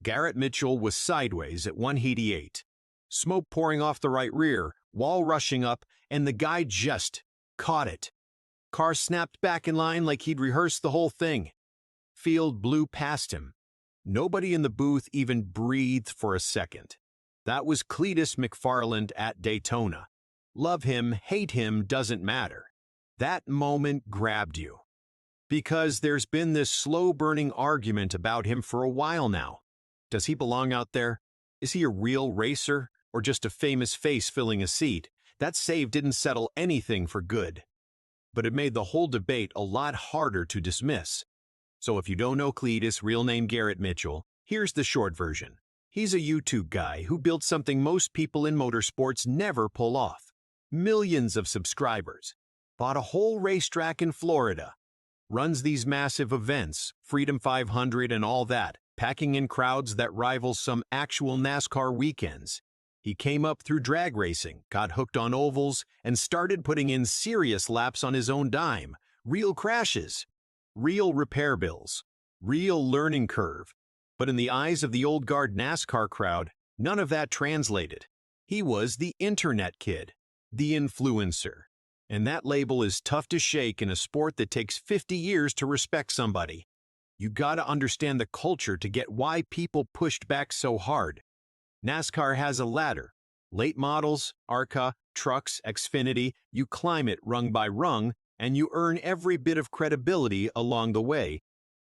Garrett Mitchell was sideways at 188. Smoke pouring off the right rear, wall rushing up, and the guy just caught it. Car snapped back in line like he'd rehearsed the whole thing. Field blew past him. Nobody in the booth even breathed for a second. That was Cleetus McFarland at Daytona. Love him, hate him, doesn't matter. That moment grabbed you. Because there's been this slow-burning argument about him for a while now. Does he belong out there? Is he a real racer, or just a famous face filling a seat? That save didn't settle anything for good. But it made the whole debate a lot harder to dismiss. So if you don't know Cleetus, real name Garrett Mitchell, here's the short version. He's a YouTube guy who built something most people in motorsports never pull off. Millions of subscribers. Bought a whole racetrack in Florida. Runs these massive events, Freedom 500 and all that, packing in crowds that rival some actual NASCAR weekends. He came up through drag racing, got hooked on ovals, and started putting in serious laps on his own dime. Real crashes. Real repair bills, real learning curve. But in the eyes of the old guard NASCAR crowd, none of that translated. He was the internet kid, the influencer. And that label is tough to shake in a sport that takes 50 years to respect somebody. You gotta understand the culture to get why people pushed back so hard. NASCAR has a ladder. Late models, ARCA, trucks, Xfinity, you climb it rung by rung, and you earn every bit of credibility along the way.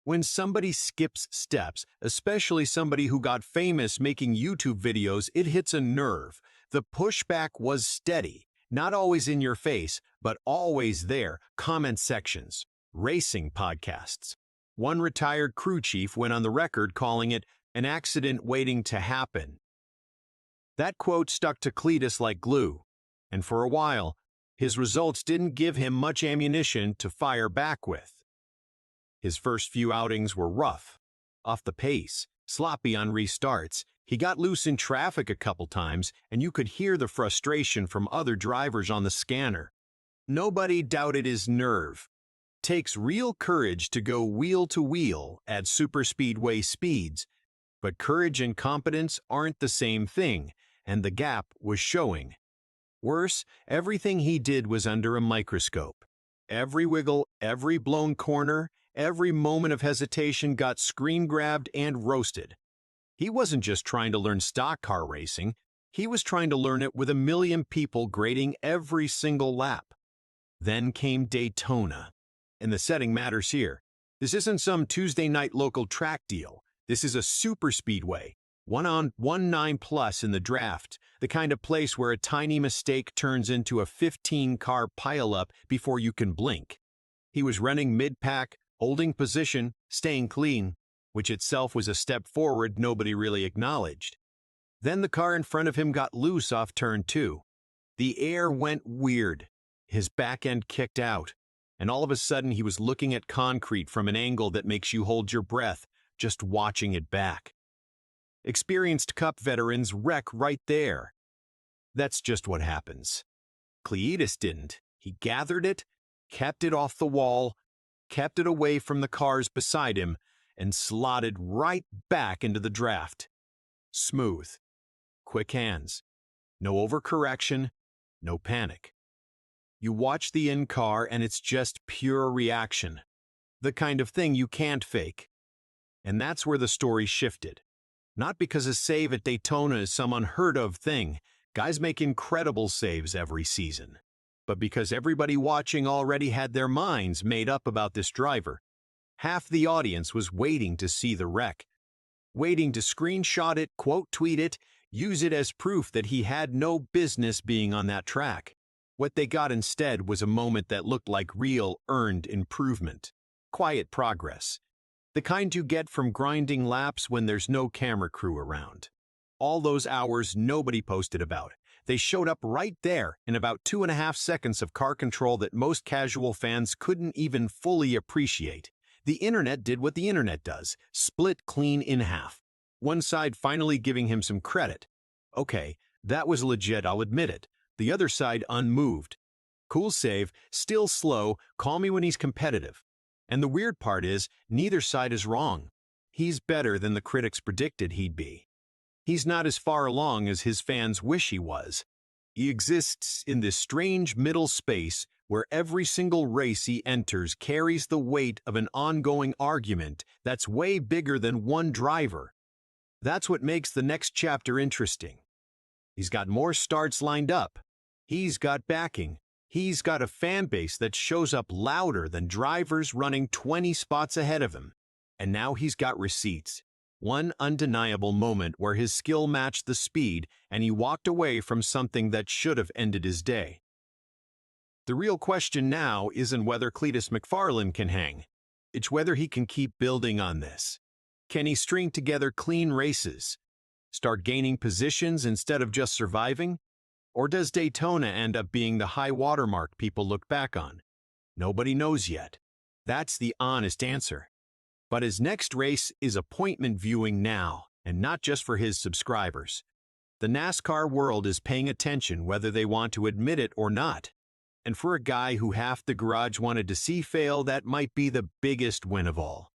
When somebody skips steps, especially somebody who got famous making YouTube videos, it hits a nerve. The pushback was steady, not always in your face, but always there. Comment sections, racing podcasts. One retired crew chief went on the record calling it an accident waiting to happen. That quote stuck to Cleetus like glue, and for a while, his results didn't give him much ammunition to fire back with. His first few outings were rough, off the pace, sloppy on restarts. He got loose in traffic a couple times, and you could hear the frustration from other drivers on the scanner. Nobody doubted his nerve. Takes real courage to go wheel to wheel at superspeedway speeds, but courage and competence aren't the same thing, and the gap was showing. Worse, everything he did was under a microscope. Every wiggle, every blown corner, every moment of hesitation got screen-grabbed and roasted. He wasn't just trying to learn stock car racing, he was trying to learn it with 1 million people grading every single lap. Then came Daytona. And the setting matters here. This isn't some Tuesday night local track deal. This is a superspeedway. 1-on-1 9+ in the draft, the kind of place where a tiny mistake turns into a 15-car pileup before you can blink. He was running mid-pack, holding position, staying clean, which itself was a step forward nobody really acknowledged. Then the car in front of him got loose off turn 2. The air went weird. His back end kicked out, and all of a sudden he was looking at concrete from an angle that makes you hold your breath just watching it back. Experienced Cup veterans wreck right there. That's just what happens. Cleetus didn't. He gathered it, kept it off the wall, kept it away from the cars beside him, and slotted right back into the draft. Smooth. Quick hands. No overcorrection, no panic. You watch the in-car and it's just pure reaction. The kind of thing you can't fake. And that's where the story shifted. Not because a save at Daytona is some unheard-of thing. Guys make incredible saves every season. But because everybody watching already had their minds made up about this driver. Half the audience was waiting to see the wreck. Waiting to screenshot it, quote tweet it, use it as proof that he had no business being on that track. What they got instead was a moment that looked like real, earned improvement. Quiet progress. The kind you get from grinding laps when there's no camera crew around. All those hours nobody posted about. They showed up right there in about 2.5 seconds of car control that most casual fans couldn't even fully appreciate. The internet did what the internet does, split clean in half. One side finally giving him some credit. Okay, that was legit, I'll admit it. The other side unmoved. Cool save, still slow, call me when he's competitive. And the weird part is, neither side is wrong. he's better than the critics predicted he'd be. He's not as far along as his fans wish he was. He exists in this strange middle space where every single race he enters carries the weight of an ongoing argument that's way bigger than one driver. That's what makes the next chapter interesting. He's got more starts lined up. He's got backing. He's got a fan base that shows up louder than drivers running 20 spots ahead of him. And now he's got receipts. One undeniable moment where his skill matched the speed and he walked away from something that should have ended his day. The real question now isn't whether Cleetus McFarland can hang. It's whether he can keep building on this. Can he string together clean races? Start gaining positions instead of just surviving? Or does Daytona end up being the high watermark people look back on? Nobody knows yet. That's the honest answer. But his next race is appointment viewing now, and not just for his subscribers. The NASCAR world is paying attention whether they want to admit it or not. And for a guy who half the garage wanted to see fail, that might be the biggest win of all.